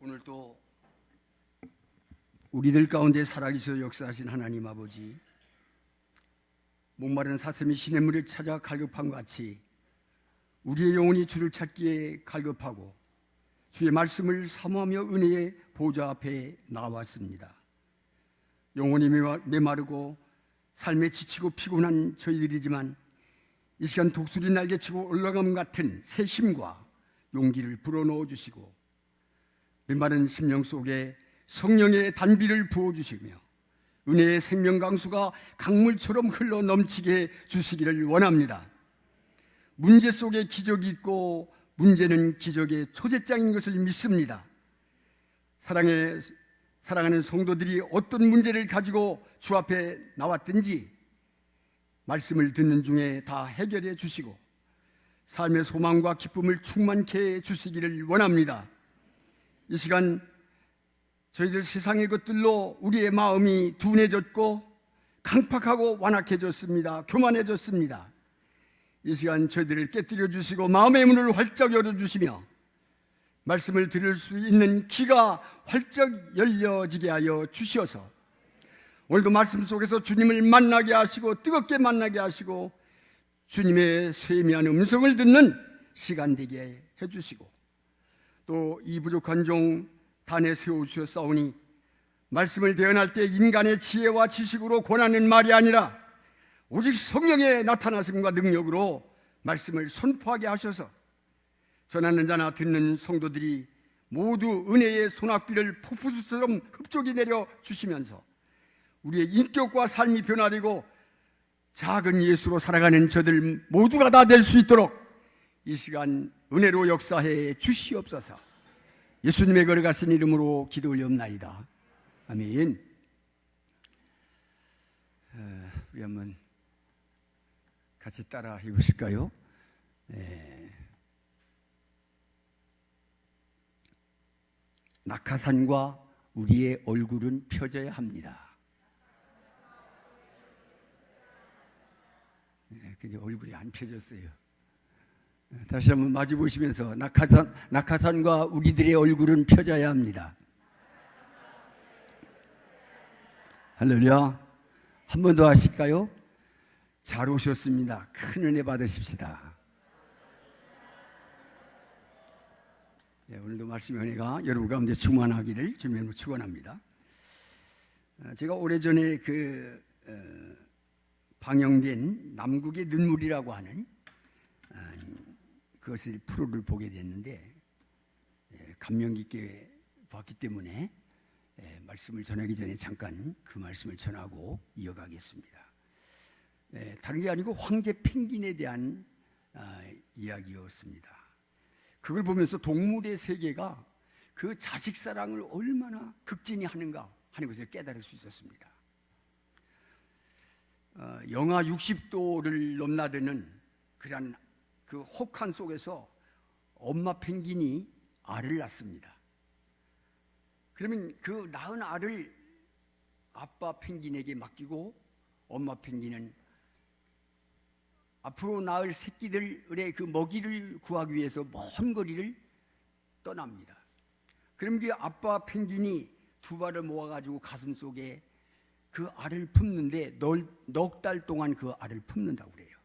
오늘도 우리들 가운데 살아계셔 역사하신 하나님 아버지, 목마른 사슴이 시냇물을 찾아 갈급한 것 같이 우리의 영혼이 주를 찾기에 갈급하고 주의 말씀을 사모하며 은혜의 보좌 앞에 나왔습니다. 영혼이 메마르고 삶에 지치고 피곤한 저희들이지만 이 시간 독수리 날개치고 올라감 같은 새 힘과 용기를 불어넣어 주시고 메마른 심령 속에 성령의 단비를 부어주시며 은혜의 생명강수가 강물처럼 흘러 넘치게 해주시기를 원합니다. 문제 속에 기적이 있고 문제는 기적의 초대장인 것을 믿습니다. 사랑하는 성도들이 어떤 문제를 가지고 주 앞에 나왔든지 말씀을 듣는 중에 다 해결해 주시고 삶의 소망과 기쁨을 충만케 해주시기를 원합니다. 이 시간 저희들 세상의 것들로 우리의 마음이 둔해졌고 강팍하고 완악해졌습니다. 교만해졌습니다. 이 시간 저희들을 깨뜨려 주시고 마음의 문을 활짝 열어주시며 말씀을 들을 수 있는 귀가 활짝 열려지게 하여 주시어서 오늘도 말씀 속에서 주님을 만나게 하시고 뜨겁게 만나게 하시고 주님의 세미한 음성을 듣는 시간 되게 해주시고 또 이 부족한 종 단에 세워주셨사오니 말씀을 대언할 때 인간의 지혜와 지식으로 권하는 말이 아니라 오직 성령의 나타나심과 능력으로 말씀을 선포하게 하셔서 전하는 자나 듣는 성도들이 모두 은혜의 소낙비를 폭포수처럼 흡족히 내려 주시면서 우리의 인격과 삶이 변화되고 작은 예수로 살아가는 저들 모두가 다 될 수 있도록 이 시간 은혜로 역사해 주시옵소서. 예수님의 거룩하신 이름으로 기도 올리옵나이다. 아멘. 우리 한번 같이 따라 해보실까요? 낙하산과 우리의 얼굴은 펴져야 합니다. 근데 얼굴이 안 펴졌어요. 다시 한번 마주 보시면서 낙하산과 우리들의 얼굴은 펴져야 합니다. 할렐루야. 한 번 더 하실까요? 잘 오셨습니다. 큰 은혜 받으십시다. 오늘도 말씀의 은혜가 여러분 가운데 충만하기를 주님으로 축원합니다. 제가 오래전에 방영된 남국의 눈물이라고 하는 그것을 프로를 보게 됐는데 감명 깊게 봤기 때문에 말씀을 전하기 전에 잠깐 그 말씀을 전하고 이어가겠습니다. 다른 게 아니고 황제 펭귄에 대한 이야기였습니다. 그걸 보면서 동물의 세계가 그 자식 사랑을 얼마나 극진히 하는가 하는 것을 깨달을 수 있었습니다. 영하 60도를 넘나드는 그런 그 혹한 속에서 엄마 펭귄이 알을 낳습니다. 그러면 그 낳은 알을 아빠 펭귄에게 맡기고 엄마 펭귄은 앞으로 낳을 새끼들의 그 먹이를 구하기 위해서 먼 거리를 떠납니다. 그럼 그 아빠 펭귄이 두 발을 모아가지고 가슴 속에 그 알을 품는데 넉 달 동안 그 알을 품는다고 그래요.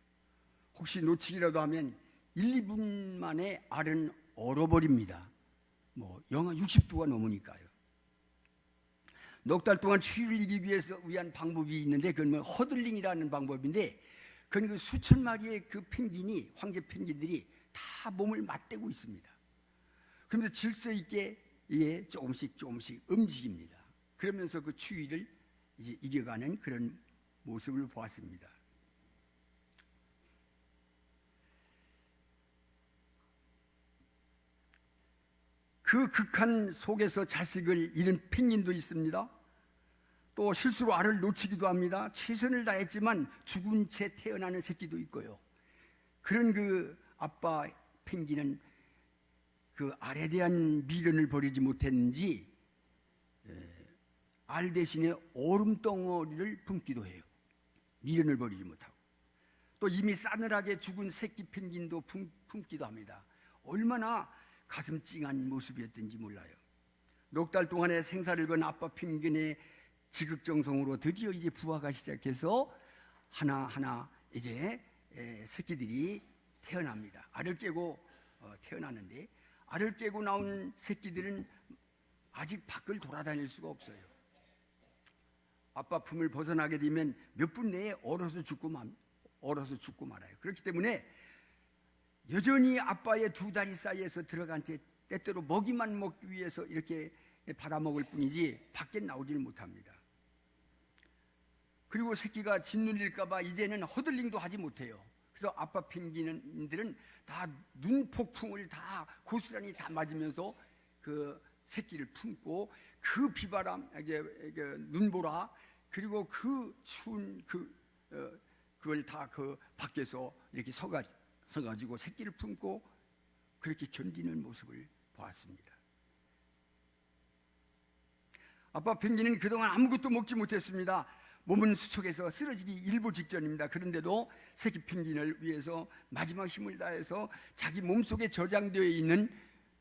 혹시 놓치기라도 하면 1, 2분 만에 알은 얼어버립니다. 영하 60도가 넘으니까요. 넉 달 동안 추위를 이기기 위한 방법이 있는데 그건 허들링이라는 방법인데 그건 그 수천 마리의 그 펭귄이 황제 펭귄들이 다 몸을 맞대고 있습니다. 그러면서 질서 있게 이게 조금씩 움직입니다. 그러면서 그 추위를 이제 이겨가는 그런 모습을 보았습니다. 그 극한 속에서 자식을 잃은 펭귄도 있습니다. 또 실수로 알을 놓치기도 합니다. 최선을 다했지만 죽은 채 태어나는 새끼도 있고요. 그런 그 아빠 펭귄은 그 알에 대한 미련을 버리지 못했는지 알 대신에 얼음덩어리를 품기도 해요. 미련을 버리지 못하고. 또 이미 싸늘하게 죽은 새끼 펭귄도 품기도 합니다. 얼마나 가슴 찡한 모습이었던지 몰라요. 넉 달 동안의 생사를 건 아빠 펭귄의 지극정성으로 드디어 이제 부화가 시작해서 하나하나 이제 새끼들이 태어납니다. 알을 깨고 태어나는데, 알을 깨고 나온 새끼들은 아직 밖을 돌아다닐 수가 없어요. 아빠 품을 벗어나게 되면 몇 분 내에 얼어서 죽고 말아요. 그렇기 때문에 여전히 아빠의 두 다리 사이에서 들어간 채 때때로 먹이만 먹기 위해서 이렇게 받아먹을 뿐이지 밖에 나오지를 못합니다. 그리고 새끼가 짓눌릴까봐 이제는 허들링도 하지 못해요. 그래서 아빠 펭귄들은 다 눈폭풍을 다 고스란히 다 맞으면서 그 새끼를 품고 그 비바람, 눈보라, 그리고 그 추운 그걸 다 그 밖에서 이렇게 서가지고 새끼를 품고 그렇게 견디는 모습을 보았습니다. 아빠 펭귄은 그동안 아무것도 먹지 못했습니다. 몸은 수척해서 쓰러지기 일보 직전입니다. 그런데도 새끼 펭귄을 위해서 마지막 힘을 다해서 자기 몸속에 저장되어 있는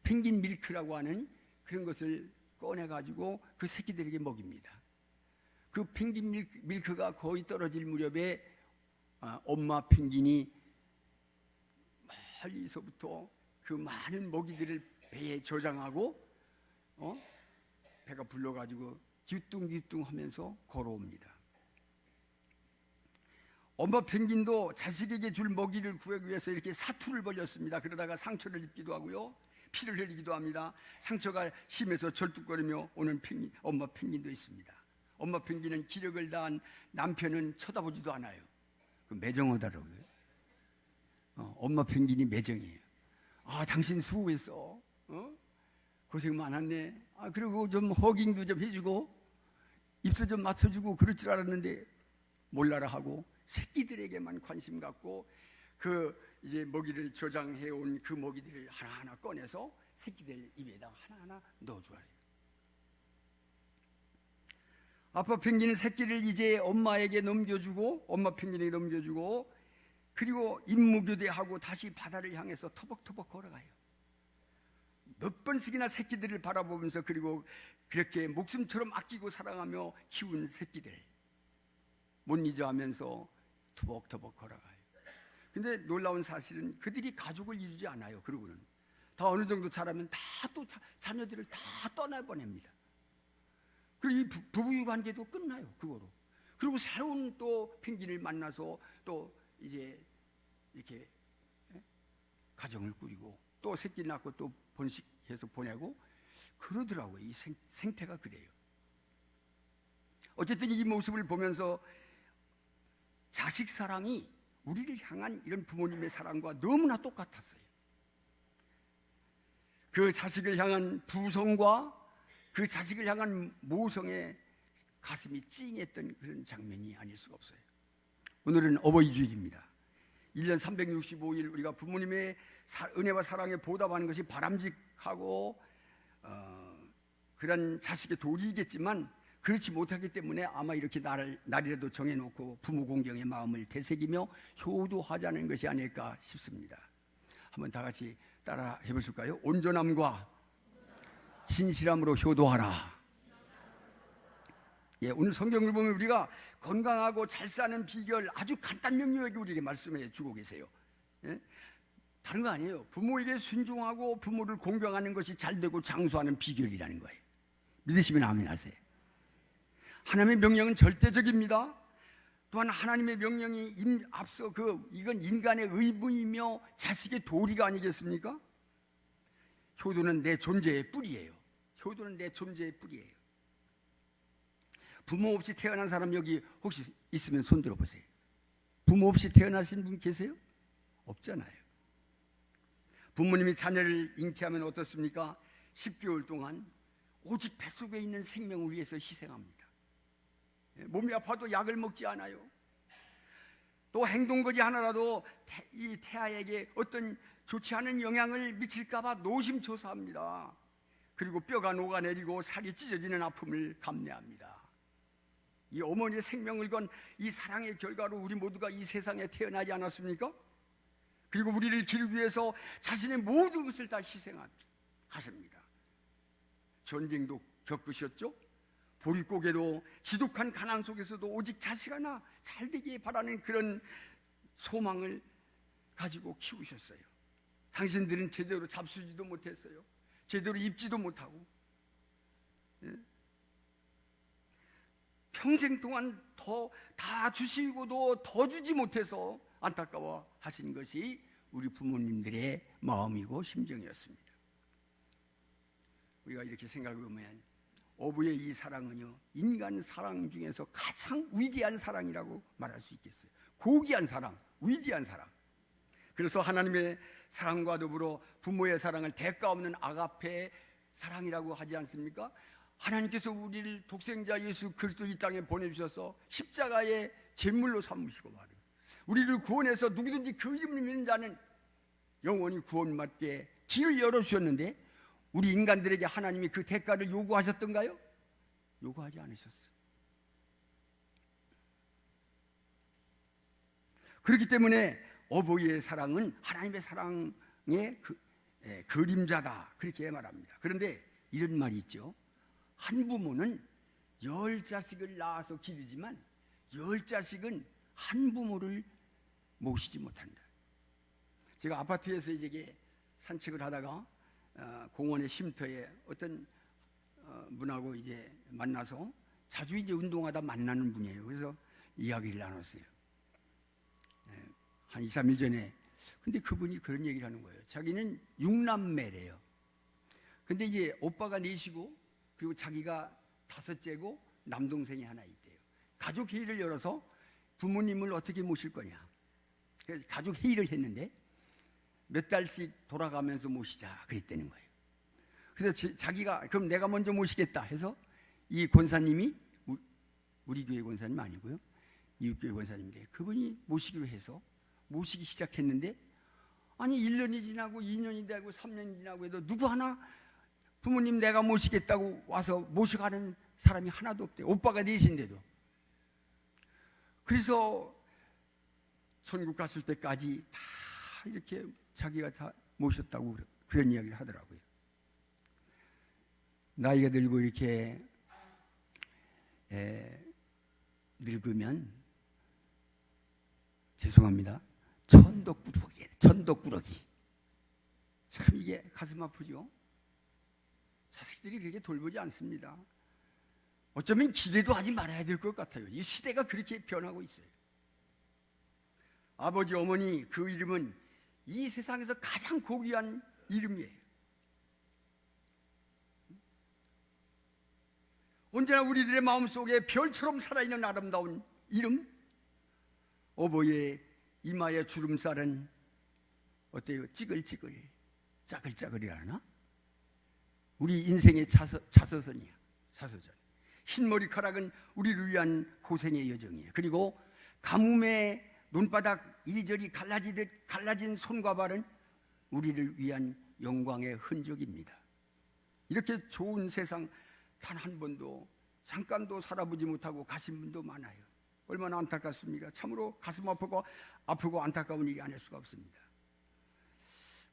펭귄 밀크라고 하는 그런 것을 꺼내가지고 그 새끼들에게 먹입니다. 그 펭귄 밀크가 거의 떨어질 무렵에 엄마 펭귄이 멀리서부터 그 많은 먹이들을 배에 저장하고 배가 불러가지고 기우뚱기우뚱 하면서 걸어옵니다. 엄마 펭귄도 자식에게 줄 먹이를 구하기 위해서 이렇게 사투를 벌였습니다. 그러다가 상처를 입기도 하고요, 피를 흘리기도 합니다. 상처가 심해서 절뚝거리며 오는 엄마 펭귄도 있습니다. 엄마 펭귄은 기력을 다한 남편은 쳐다보지도 않아요. 그 매정하다라고요. 엄마 펭귄이 매정이에요. 아, 당신 수고했어. 고생 많았네. 그리고 좀 허깅도 좀 해주고 입도 좀 맞춰주고 그럴 줄 알았는데 몰라라 하고 새끼들에게만 관심 갖고 그 이제 먹이를 저장해온 그 먹이들을 하나하나 꺼내서 새끼들 입에다 하나하나 넣어줘요. 아빠 펭귄은 새끼를 이제 엄마에게 넘겨주고, 엄마 펭귄에게 넘겨주고, 그리고 임무교대하고 다시 바다를 향해서 터벅터벅 걸어가요. 몇 번씩이나 새끼들을 바라보면서, 그리고 그렇게 목숨처럼 아끼고 사랑하며 키운 새끼들 못 잊어 하면서 터벅터벅 걸어가요. 근데 놀라운 사실은 그들이 가족을 이루지 않아요. 그러고는 다 어느 정도 자라면 다 또 자녀들을 다 떠나보냅니다. 그리고 이 부부 관계도 끝나요. 그거로. 그리고 새로운 또 펭귄을 만나서 또 이제 이렇게 가정을 꾸리고 또 새끼 낳고 또 번식해서 보내고 그러더라고요. 이 생태가 그래요. 어쨌든 이 모습을 보면서 자식 사랑이 우리를 향한 이런 부모님의 사랑과 너무나 똑같았어요. 그 자식을 향한 부성과 그 자식을 향한 모성의 가슴이 찡했던 그런 장면이 아닐 수가 없어요. 오늘은 어버이 주일입니다. 1년 365일 우리가 부모님의 은혜와 사랑에 보답하는 것이 바람직하고 그런 자식의 도리이겠지만 그렇지 못하기 때문에 아마 이렇게 날이라도 정해놓고 부모 공경의 마음을 되새기며 효도하자는 것이 아닐까 싶습니다. 한번 다 같이 따라 해보실까요? 온전함과 진실함으로 효도하라. 예, 오늘 성경을 보면 우리가 건강하고 잘 사는 비결 아주 간단 명료하게 우리에게 말씀해 주고 계세요. 예? 다른 거 아니에요. 부모에게 순종하고 부모를 공경하는 것이 잘되고 장수하는 비결이라는 거예요. 믿으시면 아멘 하세요. 하나님의 명령은 절대적입니다. 또한 하나님의 명령이 앞서 이건 인간의 의무이며 자식의 도리가 아니겠습니까? 효도는 내 존재의 뿌리예요. 효도는 내 존재의 뿌리예요. 부모 없이 태어난 사람 여기 혹시 있으면 손 들어보세요. 부모 없이 태어나신 분 계세요? 없잖아요. 부모님이 자녀를 잉태하면 어떻습니까? 10개월 동안 오직 뱃속에 있는 생명을 위해서 희생합니다. 몸이 아파도 약을 먹지 않아요. 또 행동거지 하나라도 이 태아에게 어떤 좋지 않은 영향을 미칠까봐 노심초사합니다. 그리고 뼈가 녹아내리고 살이 찢어지는 아픔을 감내합니다. 이 어머니의 생명을 건 이 사랑의 결과로 우리 모두가 이 세상에 태어나지 않았습니까? 그리고 우리를 기르기 위해서 자신의 모든 것을 다 희생하십니다. 전쟁도 겪으셨죠? 보릿고개도 지독한 가난 속에서도 오직 자식 하나 잘 되길 바라는 그런 소망을 가지고 키우셨어요. 당신들은 제대로 잡수지도 못했어요. 제대로 입지도 못하고, 평생 동안 다 주시고도 더 주지 못해서 안타까워 하신 것이 우리 부모님들의 마음이고 심정이었습니다. 우리가 이렇게 생각해 보면 어부의 이 사랑은요, 인간 사랑 중에서 가장 위대한 사랑이라고 말할 수 있겠어요. 고귀한 사랑, 위대한 사랑. 그래서 하나님의 사랑과 더불어 부모의 사랑을 대가 없는 아가페 사랑이라고 하지 않습니까? 하나님께서 우리를 독생자 예수 그리스도 이 땅에 보내주셔서 십자가의 제물로 삼으시고 말이에요. 우리를 구원해서 누구든지 그 이름을 믿는 자는 영원히 구원받게 길을 열어주셨는데, 우리 인간들에게 하나님이 그 대가를 요구하셨던가요? 요구하지 않으셨어요. 그렇기 때문에 어버이의 사랑은 하나님의 사랑의 그림자다, 그렇게 말합니다. 그런데 이런 말이 있죠. 한 부모는 10자식을 낳아서 기르지만 10자식은 한 부모를 모시지 못한다. 제가 아파트에서 이제 산책을 하다가 공원의 쉼터에 어떤 분하고 이제 만나서 자주 이제 운동하다 만나는 분이에요. 그래서 이야기를 나눴어요. 한 2, 3일 전에. 근데 그분이 그런 얘기를 하는 거예요. 자기는 6남매래요. 근데 이제 오빠가 4이고 그리고 자기가 5째고 남동생이 하나 있대요. 가족 회의를 열어서 부모님을 어떻게 모실 거냐. 그래서 가족 회의를 했는데 몇 달씩 돌아가면서 모시자 그랬다는 거예요. 그래서 자기가 그럼 내가 먼저 모시겠다 해서 이 권사님이, 우리 교회 권사님 아니고요, 이웃교회 권사님인데 그분이 모시기로 해서 모시기 시작했는데, 아니 1년이 지나고 2년이 되고 3년이 지나고 해도 누구 하나 부모님 내가 모시겠다고 와서 모셔가는 사람이 하나도 없대요. 오빠가 4인데도. 그래서 천국 갔을 때까지 다 이렇게 자기가 다 모셨다고 그런 이야기를 하더라고요. 나이가 들고 이렇게 늙으면, 죄송합니다, 천덕꾸러기예요. 천덕꾸러기. 참 이게 가슴 아프죠. 자식들이 그렇게 돌보지 않습니다. 어쩌면 기대도 하지 말아야 될 것 같아요. 이 시대가 그렇게 변하고 있어요. 아버지, 어머니, 그 이름은 이 세상에서 가장 고귀한 이름이에요. 언제나 우리들의 마음속에 별처럼 살아있는 아름다운 이름. 어버이의 이마의 주름살은 어때요? 찌글찌글, 짜글짜글이라나? 우리 인생의 자서전이야. 자서전. 흰 머리카락은 우리를 위한 고생의 여정이에요. 그리고 가뭄에 논바닥 이리저리 갈라지듯 갈라진 손과 발은 우리를 위한 영광의 흔적입니다. 이렇게 좋은 세상 단 한 번도 잠깐도 살아보지 못하고 가신 분도 많아요. 얼마나 안타깝습니까? 참으로 가슴 아프고 안타까운 일이 아닐 수가 없습니다.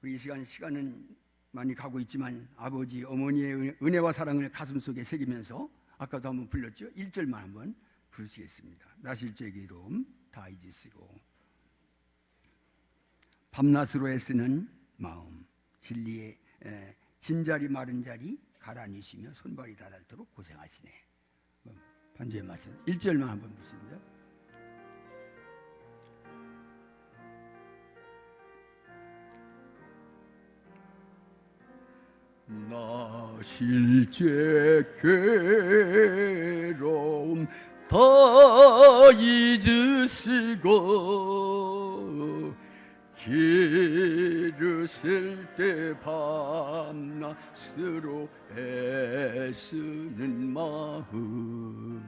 우리 이 시간은 많이 가고 있지만 아버지, 어머니의 은혜와 사랑을 가슴속에 새기면서 아까도 한번 불렀죠? 1절만 한번 부르시겠습니다. 나실제 기름 다 잊으시고 밤낮으로 애쓰는 마음, 진리의 진자리 마른 자리 가라니시며 손발이 닳도록 고생하시네. 반주의 말씀 1절만 한번 부르십니다. 나실제 괴로움 다 잊으시고 기르실 때 밤낮으로 애쓰는 마음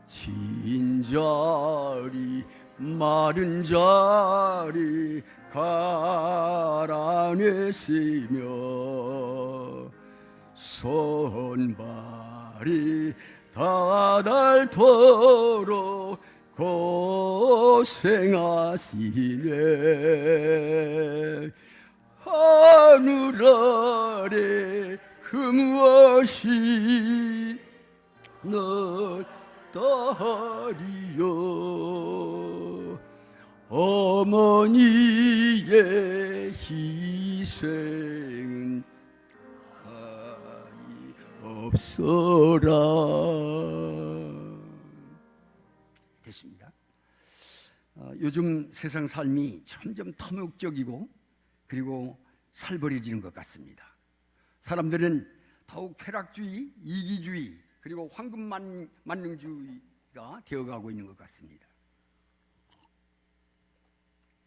진자리 마른 자리 갈아내시며 손발이 닳도록 고생하시네. 하늘 아래 그 무엇이 널 따리여 어머니의 희생은 아이 없어라. 됐습니다. 요즘 세상 삶이 점점 탐욕적이고 그리고 살벌해지는 것 같습니다. 사람들은 더욱 쾌락주의, 이기주의 그리고 황금만능주의가 되어가고 있는 것 같습니다.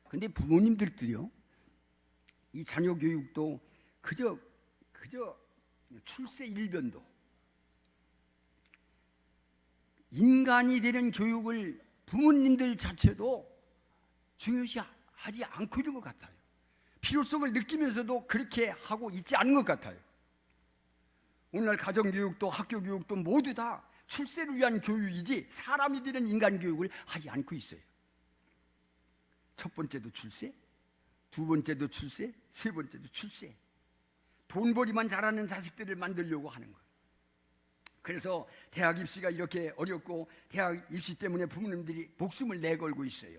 그런데 부모님들도요, 이 자녀 교육도 그저 출세 일변도 인간이 되는 교육을 부모님들 자체도 중요시하지 않고 있는 것 같아요. 필요성을 느끼면서도 그렇게 하고 있지 않은 것 같아요. 오늘날 가정교육도 학교교육도 모두 다 출세를 위한 교육이지 사람이 되는 인간 교육을 하지 않고 있어요. 첫 번째도 출세, 두 번째도 출세, 세 번째도 출세. 돈벌이만 잘하는 자식들을 만들려고 하는 거예요. 그래서 대학 입시가 이렇게 어렵고 대학 입시 때문에 부모님들이 목숨을 내걸고 있어요.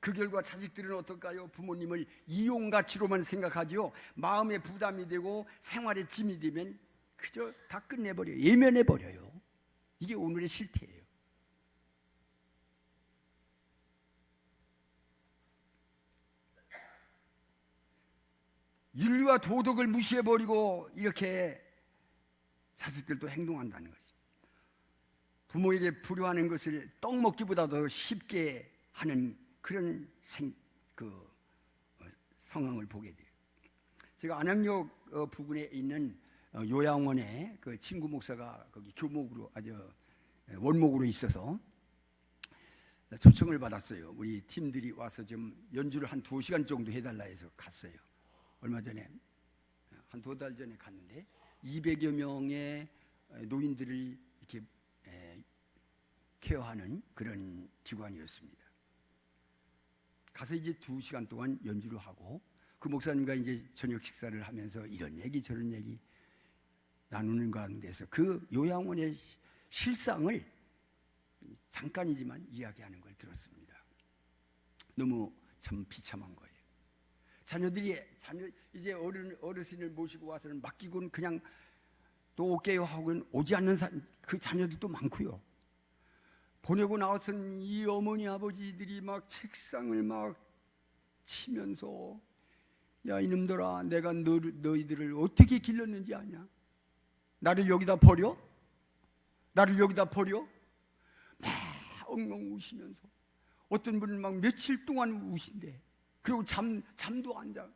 그 결과 자식들은 어떨까요? 부모님을 이용가치로만 생각하지요. 마음의 부담이 되고 생활의 짐이 되면 그저 다 끝내버려요. 예면해버려요. 이게 오늘의 실태예요. 윤리와 도덕을 무시해버리고 이렇게 자식들도 행동한다는 거죠. 부모에게 불효하는 것을 떡 먹기보다 더 쉽게 하는 그런 상황을 보게 돼요. 제가 안양역 부근에 있는 요양원에 그 친구 목사가 거기 교목으로 원목으로 있어서 초청을 받았어요. 우리 팀들이 와서 좀 연주를 한 2시간 정도 해달라 해서 갔어요. 얼마 전에 한 2달 전에 갔는데 200여 명의 노인들을 이렇게 케어하는 그런 기관이었습니다. 가서 이제 2시간 동안 연주를 하고 그 목사님과 이제 저녁 식사를 하면서 이런 얘기 저런 얘기 나누는 가운데서 그 요양원의 실상을 잠깐이지만 이야기하는 걸 들었습니다. 너무 참 비참한 거예요. 이제 어르신을 모시고 와서는 맡기고는 그냥 또 올게요 하고는 오지 않는 그 자녀들도 많고요. 보내고 나와서는 이 어머니 아버지들이 막 책상을 막 치면서 야 이놈들아 내가 너희들을 어떻게 길렀는지 아냐? 나를 여기다 버려? 막 엉엉 우시면서 어떤 분은 막 며칠 동안 우신대. 그리고 잠도 안 자.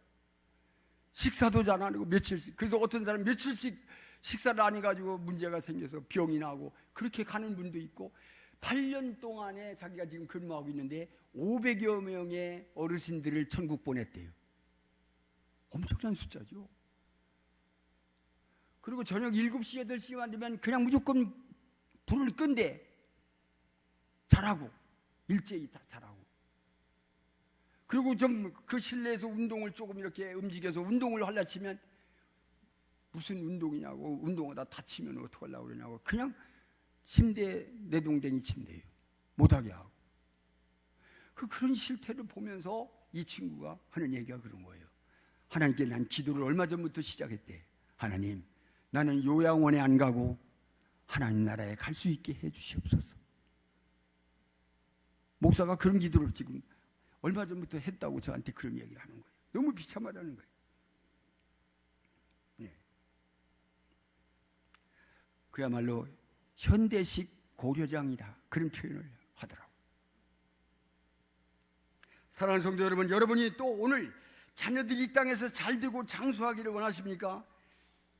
식사도 잘 안 하고 며칠씩. 그래서 어떤 사람은 며칠씩 식사를 안 해가지고 문제가 생겨서 병이 나고 그렇게 가는 분도 있고 8년 동안에 자기가 지금 근무하고 있는데 500여 명의 어르신들을 천국 보냈대요. 엄청난 숫자죠. 그리고 저녁 7시, 8시만 되면 그냥 무조건 불을 끈대. 잘하고 일제히 다 잘하고. 그리고 좀 그 실내에서 운동을 조금 이렇게 움직여서 운동을 하려 치면 무슨 운동이냐고 운동하다 다치면 어떡하려고 그러냐고 그냥 침대에 내동댕이 친대요. 못하게 하고. 그런 실태를 보면서 이 친구가 하는 얘기가 그런 거예요. 하나님께 난 기도를 얼마 전부터 시작했대. 하나님 나는 요양원에 안 가고 하나님 나라에 갈 수 있게 해 주시옵소서. 목사가 그런 기도를 지금 얼마 전부터 했다고 저한테 그런 얘기를 하는 거예요. 너무 비참하다는 거예요. 네. 그야말로 현대식 고려장이다 그런 표현을 하더라고요. 사랑하는 성도 여러분, 여러분이 또 오늘 자녀들이 이 땅에서 잘 되고 장수하기를 원하십니까?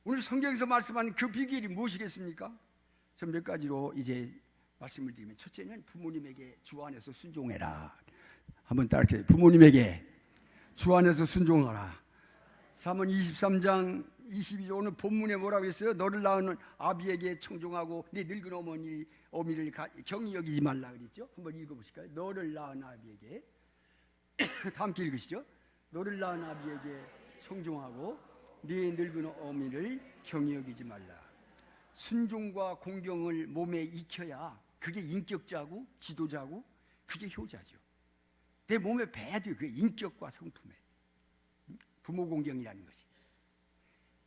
오늘 성경에서 말씀하는 그 비결이 무엇이겠습니까? 전 몇 가지로 이제 말씀을 드리면, 첫째는 부모님에게 주 안에서 순종해라. 한번 따라해요. 부모님에게 주 안에서 순종하라. 잠언 23장 22절 오늘 본문에 뭐라고 했어요? 너를 낳은 아비에게 청종하고 네 늙은 어미를 경히 여기지 말라 그랬죠? 한번 읽어보실까요? 너를 낳은 아비에게 다 함께 읽으시죠? 너를 낳은 아비에게 청종하고 네 늙은 어미를 경히 여기지 말라. 순종과 공경을 몸에 익혀야 그게 인격자고 지도자고 그게 효자죠. 내 몸에 배야 돼요. 그게 인격과 성품에. 부모 공경이라는 것이.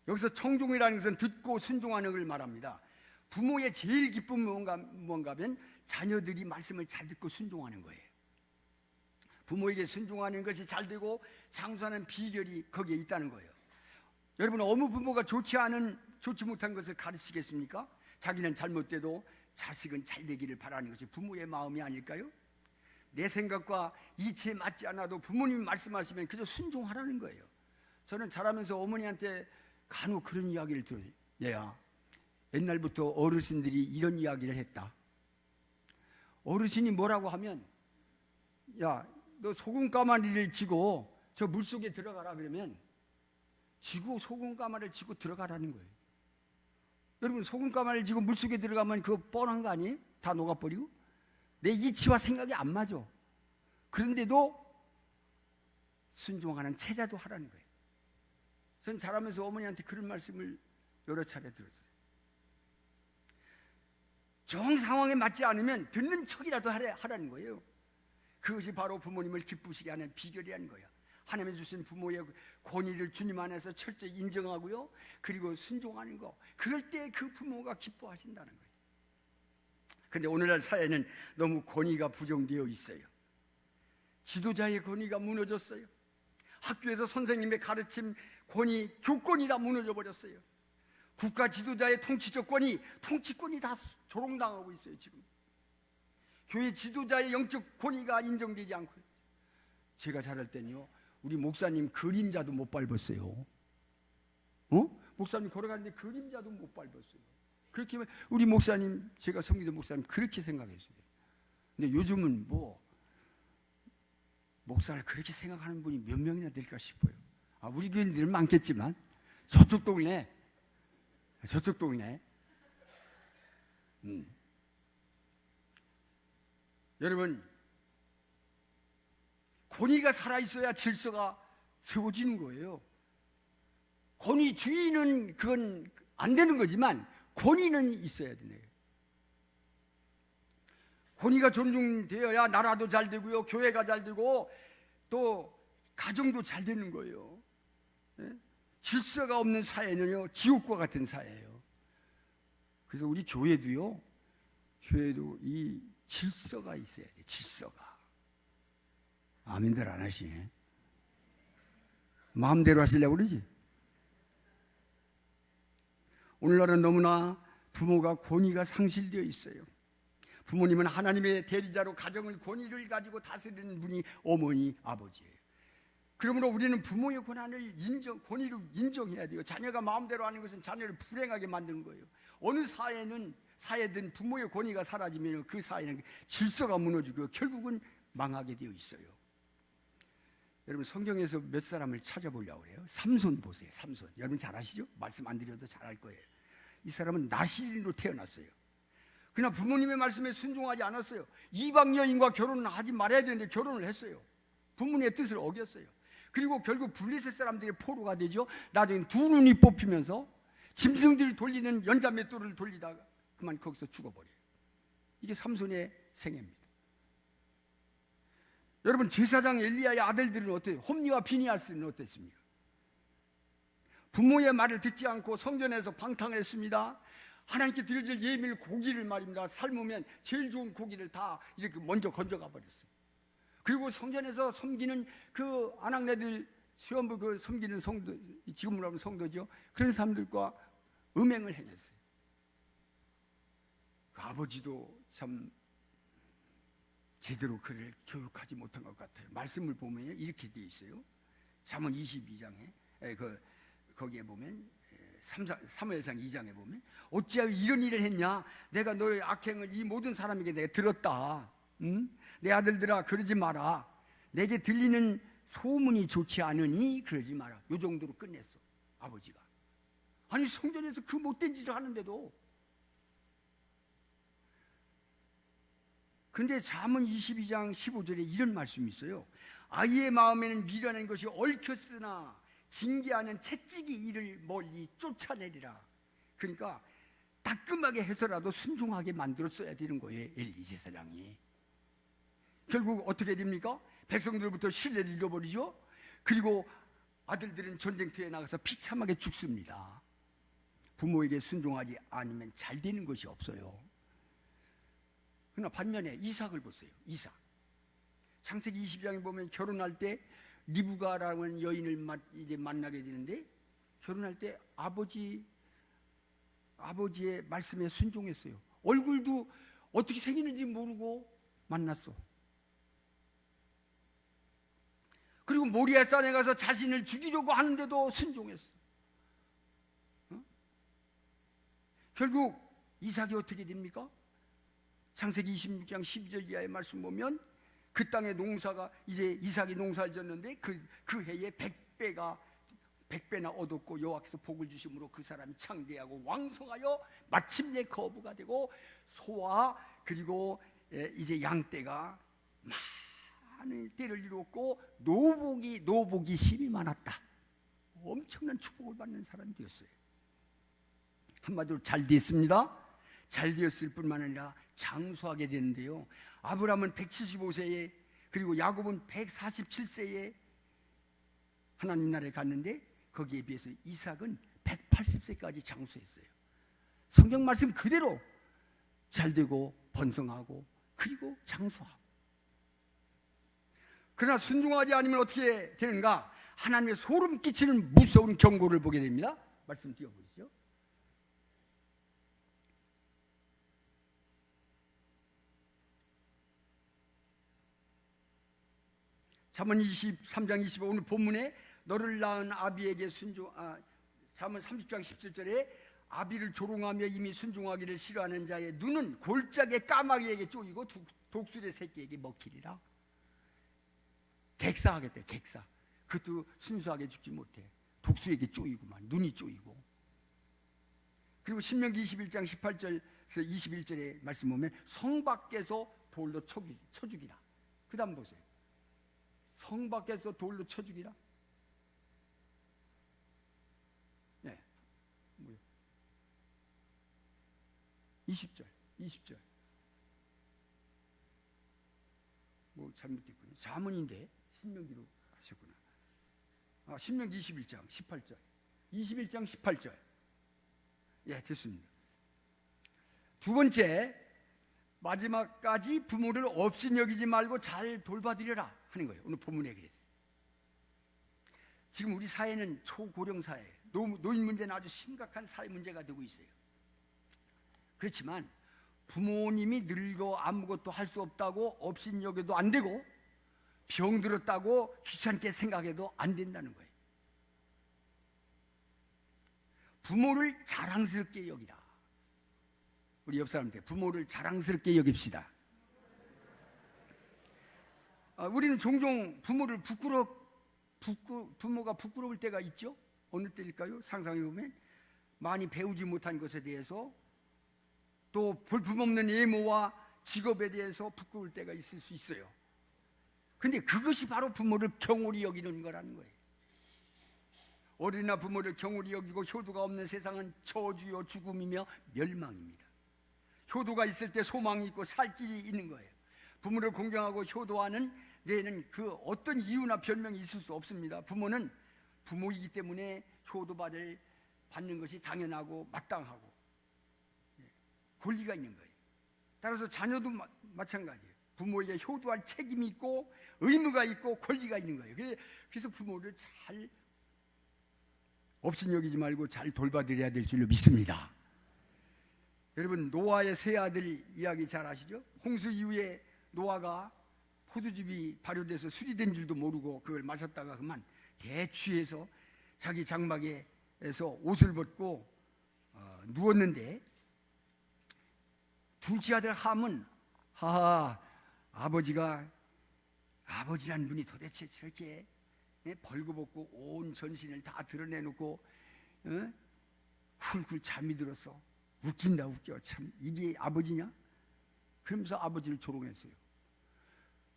여기서 청종이라는 것은 듣고 순종하는 걸 말합니다. 부모의 제일 기쁨은 뭔가 하면 자녀들이 말씀을 잘 듣고 순종하는 거예요. 부모에게 순종하는 것이 잘 되고 장수하는 비결이 거기에 있다는 거예요. 여러분, 어느 부모가 좋지 못한 것을 가르치겠습니까? 자기는 잘못돼도 자식은 잘 되기를 바라는 것이 부모의 마음이 아닐까요? 내 생각과 이치에 맞지 않아도 부모님이 말씀하시면 그저 순종하라는 거예요. 저는 자라면서 어머니한테 간혹 그런 이야기를 들어요. 얘야, 옛날부터 어르신들이 이런 이야기를 했다. 어르신이 뭐라고 하면, 야, 너 소금 가마리를 쥐고 저 물속에 들어가라 그러면 쥐고 소금 가마를 쥐고 들어가라는 거예요. 여러분, 소금 가마를 쥐고 물속에 들어가면 그거 뻔한 거 아니에요? 다 녹아버리고. 내 이치와 생각이 안 맞아. 그런데도 순종하는 체라도 하라는 거예요. 저는 자라면서 어머니한테 그런 말씀을 여러 차례 들었어요. 정 상황에 맞지 않으면 듣는 척이라도 하라는 거예요. 그것이 바로 부모님을 기쁘시게 하는 비결이라는 거예요. 하나님이 주신 부모의 권위를 주님 안에서 철저히 인정하고요, 그리고 순종하는 거. 그럴 때 그 부모가 기뻐하신다는 거예요. 그런데 오늘날 사회는 너무 권위가 부정되어 있어요. 지도자의 권위가 무너졌어요. 학교에서 선생님의 가르침 권위, 교권이 다 무너져 버렸어요. 국가 지도자의 통치적 권위, 통치권이 다 조롱당하고 있어요. 지금 교회 지도자의 영적 권위가 인정되지 않고. 제가 자랄 때는요, 우리 목사님 그림자도 못 밟았어요. 목사님 걸어가는데 그림자도 못 밟았어요. 그렇게 우리 목사님, 제가 섬기던 목사님 그렇게 생각했어요. 근데 요즘은 목사를 그렇게 생각하는 분이 몇 명이나 될까 싶어요. 우리 교인들은 많겠지만 저쪽 동네 여러분, 권위가 살아있어야 질서가 세워지는 거예요. 권위주의는 그건 안 되는 거지만 권위는 있어야 되네요. 권위가 존중되어야 나라도 잘 되고요, 교회가 잘 되고 또 가정도 잘 되는 거예요. 질서가 없는 사회는요, 지옥과 같은 사회예요. 그래서 우리 교회도 이 질서가 있어야 돼. 질서가. 아멘들 안 하시네. 마음대로 하시려고 그러지. 오늘날은 너무나 부모가 권위가 상실되어 있어요. 부모님은 하나님의 대리자로 가정을 권위를 가지고 다스리는 분이 어머니, 아버지예요. 그러므로 우리는 부모의 권위를 인정해야 돼요. 자녀가 마음대로 하는 것은 자녀를 불행하게 만드는 거예요. 어느 사회든 부모의 권위가 사라지면 그 사회는 질서가 무너지고 결국은 망하게 되어 있어요. 여러분, 성경에서 몇 사람을 찾아보려고 해요. 삼손 보세요. 삼손. 여러분 잘 아시죠? 말씀 안 드려도 잘 알 거예요. 이 사람은 나시린으로 태어났어요. 그러나 부모님의 말씀에 순종하지 않았어요. 이방 여인과 결혼을 하지 말아야 되는데 결혼을 했어요. 부모님의 뜻을 어겼어요. 그리고 결국 블레셋 사람들의 포로가 되죠. 나중에 두 눈이 뽑히면서 짐승들이 돌리는 연자맷돌을 돌리다가 그만 거기서 죽어버려요. 이게 삼손의 생애입니다. 여러분, 제사장 엘리야의 아들들은 어때요? 홈리와 비니아스는 어땠습니까? 부모의 말을 듣지 않고 성전에서 방탕했습니다. 하나님께 드려질 예밀 고기를 말입니다, 삶으면 제일 좋은 고기를 다 이렇게 먼저 건져가 버렸어요. 그리고 성전에서 섬기는 그 아낙네들, 시험부 그 섬기는 성도, 지금으로 하면 성도죠. 그런 사람들과 음행을 행했어요. 그 아버지도 참 제대로 그를 교육하지 못한 것 같아요. 말씀을 보면 이렇게 되어 있어요. 잠언 22장에 거기에 보면 사무엘상 2장에 보면 어찌하여 이런 일을 했냐? 내가 너의 악행을 이 모든 사람에게 내가 들었다. 내 아들들아, 그러지 마라. 내게 들리는 소문이 좋지 않으니 그러지 마라. 이 정도로 끝냈어, 아버지가. 아니, 성전에서 그 못된 짓을 하는데도. 근데 잠언 22장 15절에 이런 말씀이 있어요. 아이의 마음에는 미련한 것이 얽혔으나 징계하는 채찍이 이를 멀리 쫓아내리라. 그러니까 따끔하게 해서라도 순종하게 만들었어야 되는 거예요, 엘리 제사장이. 결국 어떻게 됩니까? 백성들부터 신뢰를 잃어버리죠. 그리고 아들들은 전쟁터에 나가서 비참하게 죽습니다. 부모에게 순종하지 않으면 잘 되는 것이 없어요. 그러나 반면에 이삭을 보세요. 이삭. 창세기 20장에 보면 결혼할 때 리브가라는 여인을 이제 만나게 되는데, 결혼할 때 아버지의 말씀에 순종했어요. 얼굴도 어떻게 생기는지 모르고 만났어. 그리고 모리아산에 가서 자신을 죽이려고 하는데도 순종했어. 결국 이삭이 어떻게 됩니까? 창세기 26장 12절 이하의 말씀 보면 그 땅의 농사가 이제 이삭이 농사를 졌는데 그 해에 100배나 얻었고 여호와께서 복을 주심으로 그 사람이 창대하고 왕성하여 마침내 거부가 되고 소와 그리고 이제 양떼가 많은 떼를 이루었고 노복이 심이 많았다. 엄청난 축복을 받는 사람이 되었어요. 한마디로 잘 됐습니다. 잘 되었을 뿐만 아니라 장수하게 되는데요, 아브라함은 175세에 그리고 야곱은 147세에 하나님 나라에 갔는데 거기에 비해서 이삭은 180세까지 장수했어요. 성경 말씀 그대로 잘 되고 번성하고 그리고 장수하고. 그러나 순종하지 않으면 어떻게 되는가? 하나님의 소름 끼치는 무서운 경고를 보게 됩니다. 말씀 띄워보시죠. 잠언 23장 25 오늘 본문에 너를 낳은 아비에게 잠언 30장 17절에 아비를 조롱하며 이미 순종하기를 싫어하는 자의 눈은 골짜기의 까마귀에게 쪼이고 독수리 새끼에게 먹히리라. 객사하겠대. 객사. 그것도 순수하게 죽지 못해. 독수리에게 쪼이고만, 눈이 쪼이고. 그리고 신명기 21장 18절에서 21절에 말씀 보면 성 밖에서 돌로 쳐 죽이라. 그 다음 보세요. 성 밖에서 돌로 쳐 죽이라. 네. 20절. 뭐 잘못됐군요. 자문인데 신명기로 하셨구나. 신명기 21장 18절. 21장 18절. 예, 됐습니다. 두 번째, 마지막까지 부모를 업신여기지 말고 잘 돌봐드려라 하는 거예요. 오늘 본문에 그랬어요. 지금 우리 사회는 초고령 사회, 노인 문제는 아주 심각한 사회 문제가 되고 있어요. 그렇지만 부모님이 늙어 아무것도 할 수 없다고 업신여겨도 안 되고 병들었다고 귀찮게 생각해도 안 된다는 거예요. 부모를 자랑스럽게 여기라. 우리 옆 사람한테 부모를 자랑스럽게 여깁시다. 우리는 종종 부모가 부끄러울 때가 있죠. 어느 때일까요? 상상해보면 많이 배우지 못한 것에 대해서 또 볼품없는 외모와 직업에 대해서 부끄러울 때가 있을 수 있어요. 근데 그것이 바로 부모를 경홀히 여기는 거라는 거예요. 어린아 부모를 경홀히 여기고 효도가 없는 세상은 저주요 죽음이며 멸망입니다. 효도가 있을 때 소망이 있고 살 길이 있는 거예요. 부모를 공경하고 효도하는 데에는 그 어떤 이유나 변명이 있을 수 없습니다. 부모는 부모이기 때문에 받는 것이 당연하고 마땅하고 권리가 있는 거예요. 따라서 자녀도 마찬가지예요. 부모에게 효도할 책임이 있고 의무가 있고 권리가 있는 거예요. 그래서 부모를 잘 업신여기지 말고 잘 돌봐드려야 될 줄로 믿습니다. 여러분, 노아의 세 아들 이야기 잘 아시죠? 홍수 이후에 노아가 포도즙이 발효돼서 술이 된 줄도 모르고 그걸 마셨다가 그만 대취해서 자기 장막에서 옷을 벗고 누웠는데, 둘째 아들 함은 아버지란 분이 도대체 저렇게 벌거벗고 온 전신을 다 드러내놓고 쿨쿨 잠이 들었어. 웃긴다 웃겨. 참 이게 아버지냐? 그러면서 아버지를 조롱했어요.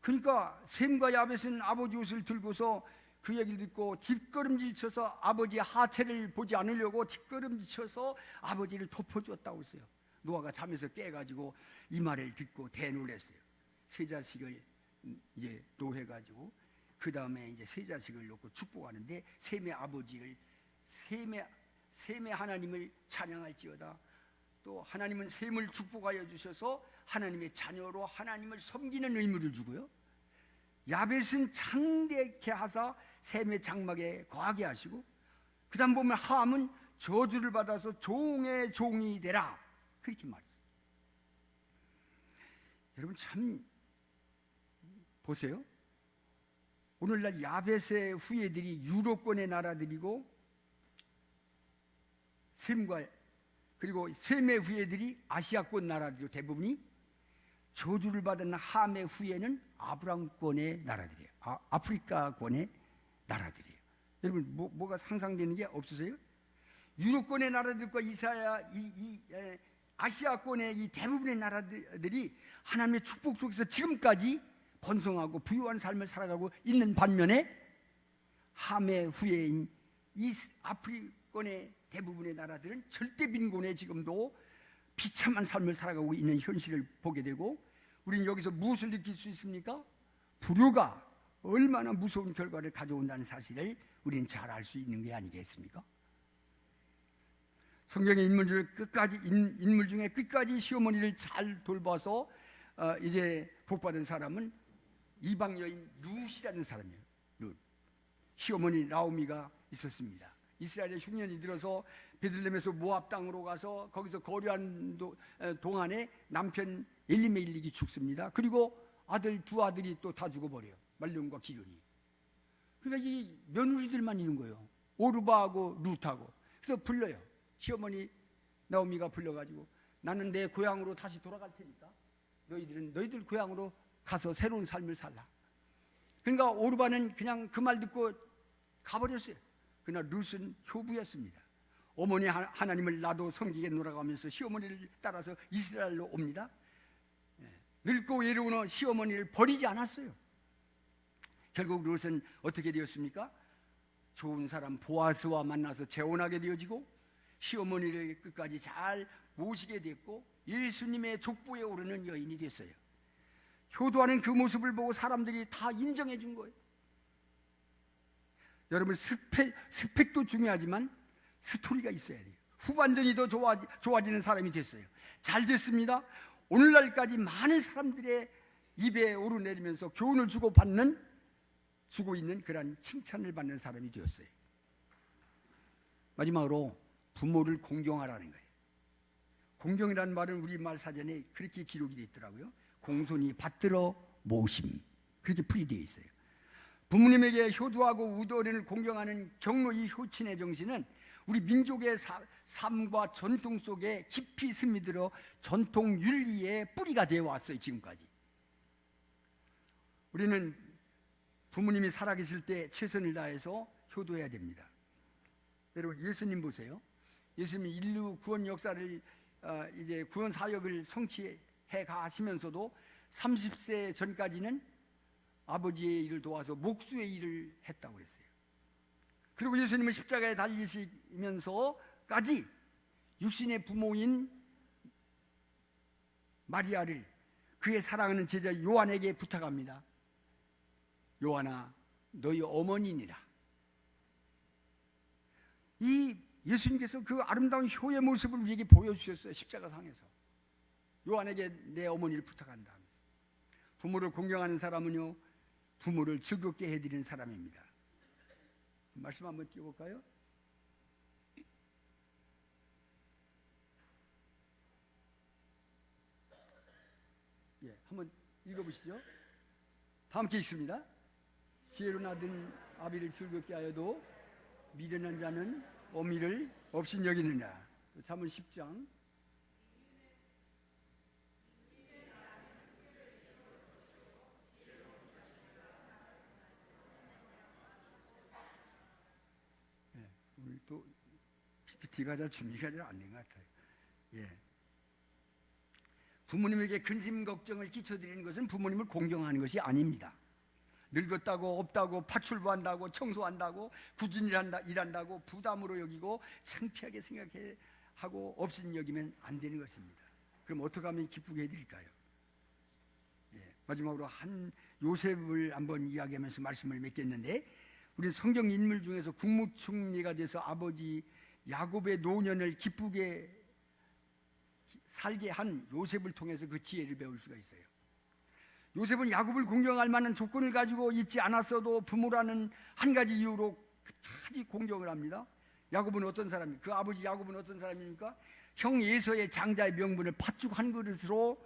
그러니까 셈과 야벳은 아버지 옷을 들고서 그 얘기를 듣고 뒷걸음질 쳐서 아버지의 하체를 보지 않으려고 뒷걸음질 쳐서 아버지를 덮어주었다고 했어요. 노아가 잠에서 깨가지고 이 말을 듣고 대놀랐어요. 세 자식을 이제 놓해가지고 그 다음에 이제 세 자식을 놓고 축복하는데 셈의 아버지를 셈의 하나님을 찬양할지어다. 또 하나님은 셈을 축복하여 주셔서 하나님의 자녀로 하나님을 섬기는 의무를 주고요. 야벳은 창대케 하사 셈의 장막에 거하게 하시고, 그 다음 보면 함은 저주를 받아서 종의 종이 되라, 그렇게 말했어요. 여러분 참 보세요. 오늘날 야벳의 후예들이 유로권의 나라들이고, 셈과 그리고 셈의 후예들이 아시아권 나라들이고, 대부분이 저주를 받은 함의 후예는 아브람권의 나라들이에요. 아프리카권의 나라들이에요. 여러분 뭐가 상상되는 게 없으세요? 유로권의 나라들과 아시아권의 이 대부분의 나라들이 하나님의 축복 속에서 지금까지 번성하고 부유한 삶을 살아가고 있는 반면에 함의 후예인 이 아프리카권의 대부분의 나라들은 절대 빈곤에 지금도 비참한 삶을 살아가고 있는 현실을 보게 되고, 우리는 여기서 무엇을 느낄 수 있습니까? 불효가 얼마나 무서운 결과를 가져온다는 사실을 우리는 잘 알 수 있는 게 아니겠습니까? 성경의 인물 중에 끝까지 시어머니를 잘 돌봐서 이제 복받은 사람은 이방 여인 룻이라는 사람이에요. 룻. 시어머니 나오미가 있었습니다. 이스라엘의 흉년이 들어서 베들레헴에서 모압 땅으로 가서 거기서 거류한 동안에 남편 엘리멜렉이 죽습니다. 그리고 두 아들이 또 다 죽어버려요. 말론과 기련이. 그러니까 이 며느리들만 있는 거예요. 오르바하고 룻하고. 그래서 불러요. 시어머니 나오미가 불러가지고, 나는 내 고향으로 다시 돌아갈 테니까 너희들은 너희들 고향으로 가서 새로운 삶을 살라. 그러니까 오르바는 그냥 그 말 듣고 가버렸어요. 그러나 룻은 효부였습니다. 어머니 하나님을 나도 섬기게 놀아가면서 시어머니를 따라서 이스라엘로 옵니다. 늙고 외로운 시어머니를 버리지 않았어요. 결국 룻은 어떻게 되었습니까? 좋은 사람 보아스와 만나서 재혼하게 되어지고, 시어머니를 끝까지 잘 모시게 됐고, 예수님의 족보에 오르는 여인이 됐어요. 효도하는 그 모습을 보고 사람들이 다 인정해 준 거예요. 여러분 스펙도 중요하지만 스토리가 있어야 돼요. 후반전이 더 좋아지는 사람이 됐어요. 잘 됐습니다. 오늘날까지 많은 사람들의 입에 오르내리면서 교훈을 주고 있는 그런 칭찬을 받는 사람이 되었어요. 마지막으로 부모를 공경하라는 거예요. 공경이라는 말은 우리말 사전에 그렇게 기록이 되어 있더라고요. 공손히 받들어 모심, 그렇게 풀이되어 있어요. 부모님에게 효도하고 우도어른을 공경하는 경로의 효친의 정신은 우리 민족의 삶과 전통 속에 깊이 스며들어 전통 윤리의 뿌리가 되어 왔어요. 지금까지 우리는 부모님이 살아계실 때 최선을 다해서 효도해야 됩니다. 여러분 예수님 보세요. 예수님이 인류 구원 역사를 이제 구원 사역을 성취해 가시면서도 30세 전까지는 아버지의 일을 도와서 목수의 일을 했다고 그랬어요. 그리고 예수님은 십자가에 달리시면서까지 육신의 부모인 마리아를 그의 사랑하는 제자 요한에게 부탁합니다. 요한아, 너희 어머니니라. 이 예수님께서 그 아름다운 효의 모습을 우리에게 보여주셨어요. 십자가상에서 요한에게 내 어머니를 부탁한다. 부모를 공경하는 사람은요, 부모를 즐겁게 해드리는 사람입니다. 말씀 한번 띄워볼까요? 예, 한번 읽어보시죠. 다 함께 읽습니다. 지혜로 낳은 아비를 즐겁게 하여도 미련한 자는 어미를 없인 여기느냐. 잠언 10장. 오늘 또 PPT가 잘 준비가 잘 안 된 것 같아요. 예. 부모님에게 근심 걱정을 끼쳐드리는 것은 부모님을 공경하는 것이 아닙니다. 늙었다고 없다고 파출부한다고 청소한다고 굳은 일한다고 부담으로 여기고 창피하게 생각하고 없인 여기면 안 되는 것입니다. 그럼 어떻게 하면 기쁘게 해드릴까요? 마지막으로 한 요셉을 한번 이야기하면서 말씀을 맺겠는데, 우리 성경 인물 중에서 국무총리가 돼서 아버지 야곱의 노년을 기쁘게 살게 한 요셉을 통해서 그 지혜를 배울 수가 있어요. 요셉은 야곱을 공경할 만한 조건을 가지고 있지 않았어도 부모라는 한 가지 이유로 끝까지 공경을 합니다. 야곱은 어떤 사람입니까? 그 아버지 야곱은 어떤 사람입니까? 형 에서의 장자의 명분을 팥죽 한 그릇으로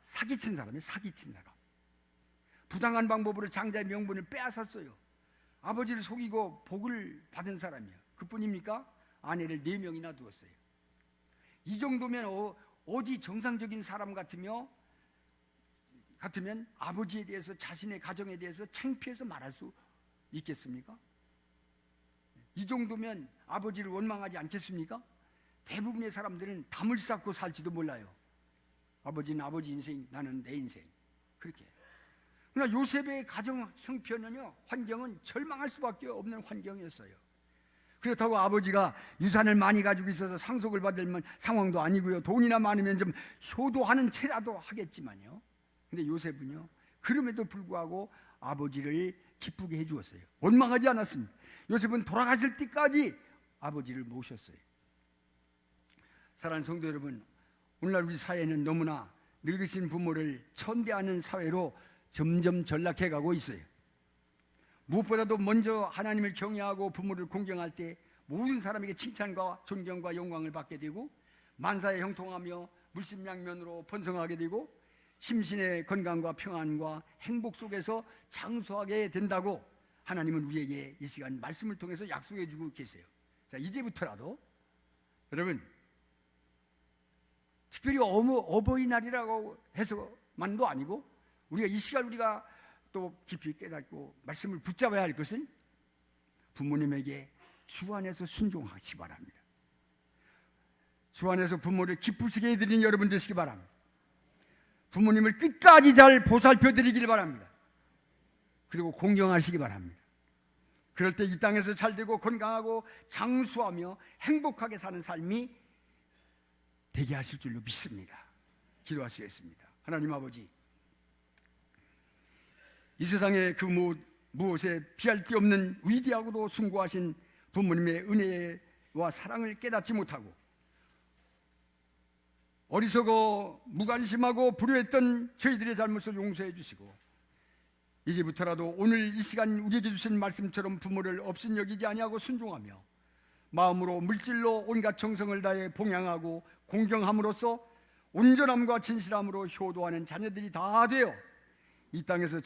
사기친 사람이에요. 사기친 사람. 부당한 방법으로 장자의 명분을 빼앗았어요. 아버지를 속이고 복을 받은 사람이에요. 그뿐입니까? 아내를 4명이나 두었어요. 이 정도면 어디 정상적인 사람 같으면 아버지에 대해서, 자신의 가정에 대해서 창피해서 말할 수 있겠습니까? 이 정도면 아버지를 원망하지 않겠습니까? 대부분의 사람들은 담을 쌓고 살지도 몰라요. 아버지는 아버지 인생, 나는 내 인생. 그렇게. 그러나 요셉의 가정 형편은요, 환경은 절망할 수밖에 없는 환경이었어요. 그렇다고 아버지가 유산을 많이 가지고 있어서 상속을 받을 상황도 아니고요. 돈이나 많으면 좀 효도하는 채라도 하겠지만요. 근데 요셉은요, 그럼에도 불구하고 아버지를 기쁘게 해주었어요. 원망하지 않았습니다. 요셉은 돌아가실 때까지 아버지를 모셨어요. 사랑하는 성도 여러분, 오늘날 우리 사회는 너무나 늙으신 부모를 천대하는 사회로 점점 전락해가고 있어요. 무엇보다도 먼저 하나님을 경외하고 부모를 공경할 때 모든 사람에게 칭찬과 존경과 영광을 받게 되고, 만사에 형통하며 물심양면으로 번성하게 되고, 심신의 건강과 평안과 행복 속에서 장수하게 된다고 하나님은 우리에게 이 시간 말씀을 통해서 약속해 주고 계세요. 자, 이제부터라도 여러분, 특별히 어버이날이라고 해서만도 아니고, 우리가 이 시간 우리가 또 깊이 깨닫고 말씀을 붙잡아야 할 것은 부모님에게 주 안에서 순종하시기 바랍니다. 주 안에서 부모를 기쁘시게 해드리는 여러분 되시기 바랍니다. 부모님을 끝까지 잘 보살펴 드리길 바랍니다. 그리고 공경하시기 바랍니다. 그럴 때 이 땅에서 잘되고 건강하고 장수하며 행복하게 사는 삶이 되게 하실 줄로 믿습니다. 기도하시겠습니다. 하나님 아버지, 이 세상에 그 무엇에 비할 데 없는 위대하고도 숭고하신 부모님의 은혜와 사랑을 깨닫지 못하고 어리석어 무관심하고 불효했던 저희들의 잘못을 용서해 주시고, 이제부터라도 오늘 이 시간 우리에게 주신 말씀처럼 부모를 없인 여기지 아니하고 순종하며 마음으로 물질로 온갖 정성을 다해 봉양하고 공경함으로써 온전함과 진실함으로 효도하는 자녀들이 다 되어 이 땅에서